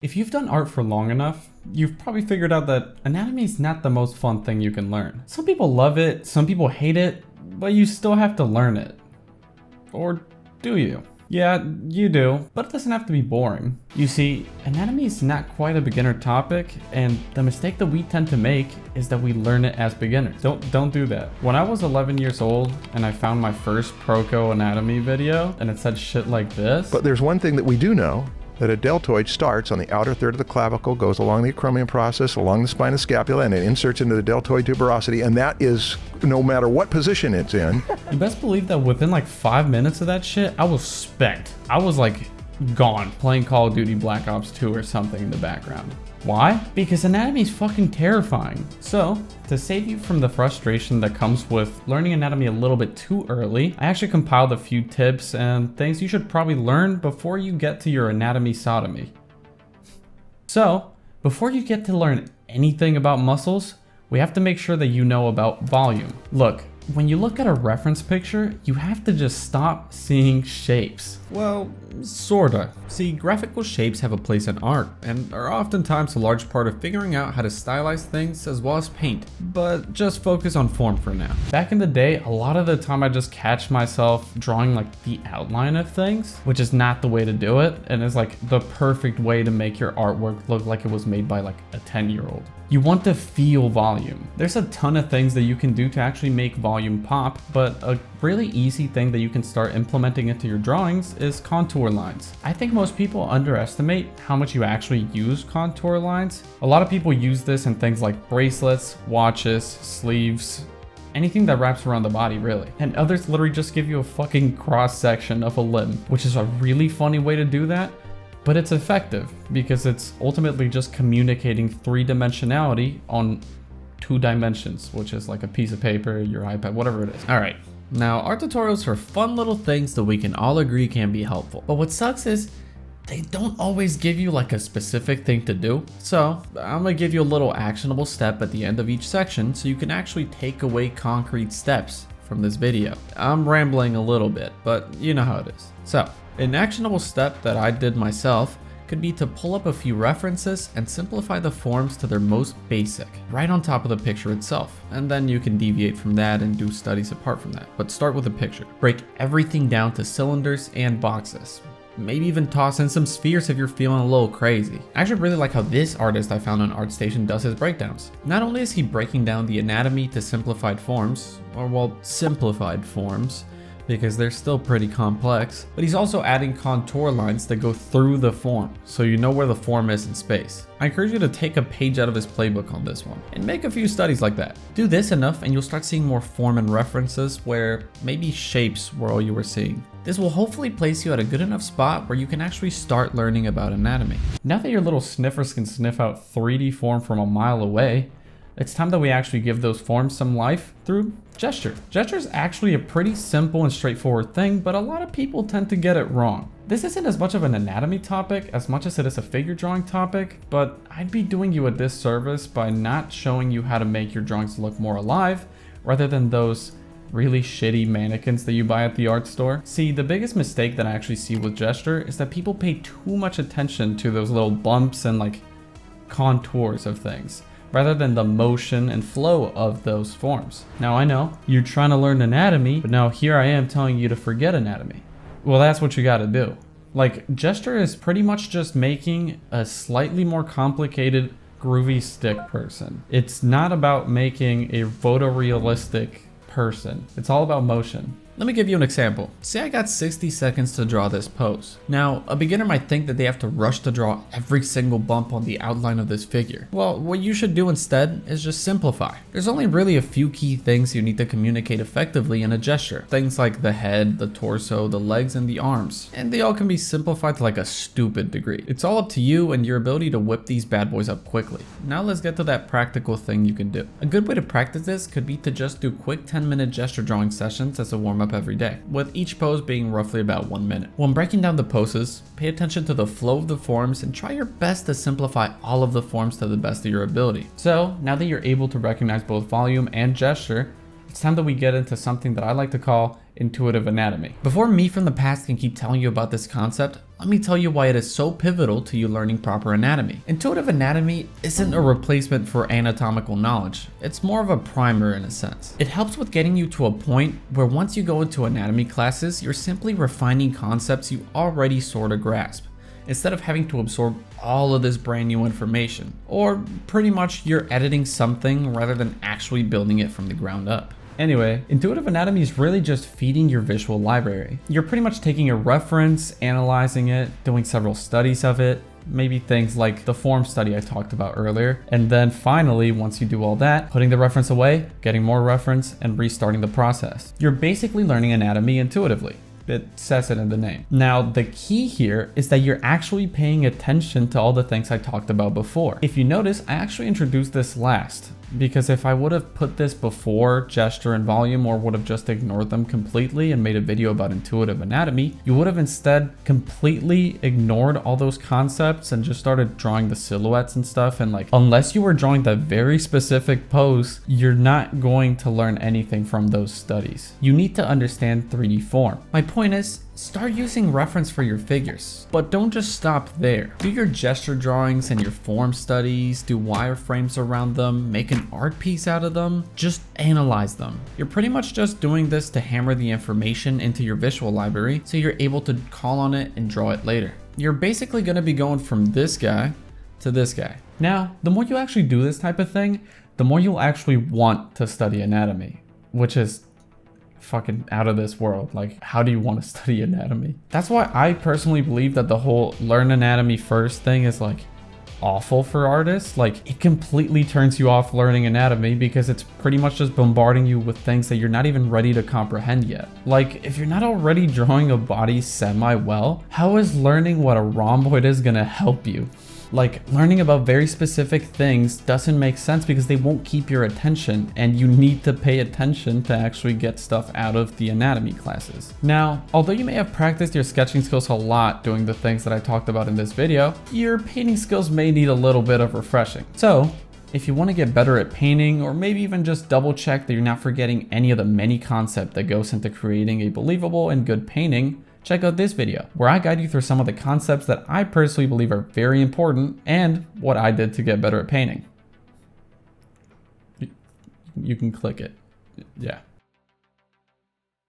If you've done art for long enough, you've probably figured out that anatomy is not the most fun thing you can learn. Some people love it, some people hate it, but you still have to learn it. Or do you? Yeah, you do, but it doesn't have to be boring. You see, anatomy is not quite a beginner topic, and the mistake that we tend to make is that we learn it as beginners. Don't do that. When I was 11 years old and I found my first Proco anatomy video and it said shit like this. But there's one thing that we do know, that a deltoid starts on the outer third of the clavicle, goes along the acromion process, along the spine of scapula, and it inserts into the deltoid tuberosity, and that is no matter what position it's in. You best believe that within like 5 minutes of that shit, I was spent. I was like gone, playing Call of Duty Black Ops 2 or something in the background. Why? Because anatomy is fucking terrifying. So, to save you from the frustration that comes with learning anatomy a little bit too early, I actually compiled a few tips and things you should probably learn before you get to your anatomy sodomy. So, before you get to learn anything about muscles, we have to make sure that you know about volume. Look, when you look at a reference picture, you have to just stop seeing shapes. Well, sorta. See, graphical shapes have a place in art, and are oftentimes a large part of figuring out how to stylize things as well as paint, but just focus on form for now. Back in the day, a lot of the time I just catch myself drawing like the outline of things, which is not the way to do it, and is like the perfect way to make your artwork look like it was made by like a 10-year-old. You want to feel volume. There's a ton of things that you can do to actually make volume pop, but a really easy thing that you can start implementing into your drawings is contour lines. I think most people underestimate how much you actually use contour lines. A lot of people use this in things like bracelets, watches, sleeves, anything that wraps around the body really. And others literally just give you a fucking cross section of a limb, which is a really funny way to do that. But it's effective because it's ultimately just communicating three-dimensionality on 2 dimensions, which is like a piece of paper, your iPad, whatever it is. All right, now art tutorials are fun little things that we can all agree can be helpful. But what sucks is they don't always give you like a specific thing to do. So I'm gonna give you a little actionable step at the end of each section so you can actually take away concrete steps from this video. I'm rambling a little bit, but you know how it is. So, an actionable step that I did myself could be to pull up a few references and simplify the forms to their most basic, right on top of the picture itself. And then you can deviate from that and do studies apart from that. But start with a picture. Break everything down to cylinders and boxes. Maybe even toss in some spheres if you're feeling a little crazy. I actually really like how this artist I found on ArtStation does his breakdowns. Not only is he breaking down the anatomy to simplified forms, or well, simplified forms, because they're still pretty complex, but he's also adding contour lines that go through the form, so you know where the form is in space. I encourage you to take a page out of his playbook on this one, and make a few studies like that. Do this enough and you'll start seeing more form and references where maybe shapes were all you were seeing. This will hopefully place you at a good enough spot where you can actually start learning about anatomy. Now that your little sniffers can sniff out 3D form from a mile away, it's time that we actually give those forms some life through gesture. Gesture is actually a pretty simple and straightforward thing, but a lot of people tend to get it wrong. This isn't as much of an anatomy topic as much as it is a figure drawing topic, but I'd be doing you a disservice by not showing you how to make your drawings look more alive, rather than those really shitty mannequins that you buy at the art store. See, the biggest mistake that I actually see with gesture is that people pay too much attention to those little bumps and like contours of things, rather than the motion and flow of those forms. Now I know, you're trying to learn anatomy, but now here I am telling you to forget anatomy. Well, that's what you gotta do. Like, gesture is pretty much just making a slightly more complicated groovy stick person. It's not about making a photorealistic person. It's all about motion. Let me give you an example. Say I got 60 seconds to draw this pose. Now, a beginner might think that they have to rush to draw every single bump on the outline of this figure. Well, what you should do instead is just simplify. There's only really a few key things you need to communicate effectively in a gesture. Things like the head, the torso, the legs, and the arms. And they all can be simplified to like a stupid degree. It's all up to you and your ability to whip these bad boys up quickly. Now let's get to that practical thing you can do. A good way to practice this could be to just do quick 10-minute gesture drawing sessions as a warm-up every day, with each pose being roughly about 1 minute. When breaking down the poses, pay attention to the flow of the forms and try your best to simplify all of the forms to the best of your ability. So now that you're able to recognize both volume and gesture, it's time that we get into something that I like to call intuitive anatomy. Before me from the past can keep telling you about this concept, let me tell you why it is so pivotal to you learning proper anatomy. Intuitive anatomy isn't a replacement for anatomical knowledge. It's more of a primer in a sense. It helps with getting you to a point where once you go into anatomy classes, you're simply refining concepts you already sort of grasp, instead of having to absorb all of this brand new information. Or pretty much you're editing something rather than actually building it from the ground up. Anyway, intuitive anatomy is really just feeding your visual library. You're pretty much taking a reference, analyzing it, doing several studies of it, maybe things like the form study I talked about earlier, and then finally, once you do all that, putting the reference away, getting more reference, and restarting the process. You're basically learning anatomy intuitively. It says it in the name. Now, the key here is that you're actually paying attention to all the things I talked about before. If you notice, I actually introduced this last, because if I would have put this before gesture and volume, or would have just ignored them completely and made a video about intuitive anatomy, you would have instead completely ignored all those concepts and just started drawing the silhouettes and stuff. And like, unless you were drawing that very specific pose, you're not going to learn anything from those studies. You need to understand 3D form. My point is, start using reference for your figures, but don't just stop there. Do your gesture drawings and your form studies, do wireframes around them, make an art piece out of them, just analyze them. You're pretty much just doing this to hammer the information into your visual library so you're able to call on it and draw it later. You're basically going to be going from this guy to this guy. Now, the more you actually do this type of thing, the more you'll actually want to study anatomy, which is fucking out of this world. Like, how do you want to study anatomy? That's why I personally believe that the whole learn anatomy first thing is like awful for artists. Like, it completely turns you off learning anatomy because it's pretty much just bombarding you with things that you're not even ready to comprehend yet. Like, if you're not already drawing a body semi-well, how is learning what a rhomboid is gonna help you? Like, learning about very specific things doesn't make sense because they won't keep your attention, and you need to pay attention to actually get stuff out of the anatomy classes. Now, although you may have practiced your sketching skills a lot doing the things that I talked about in this video, your painting skills may need a little bit of refreshing. So, if you want to get better at painting, or maybe even just double check that you're not forgetting any of the many concepts that goes into creating a believable and good painting, check out this video, where I guide you through some of the concepts that I personally believe are very important and what I did to get better at painting. You can click it. Yeah.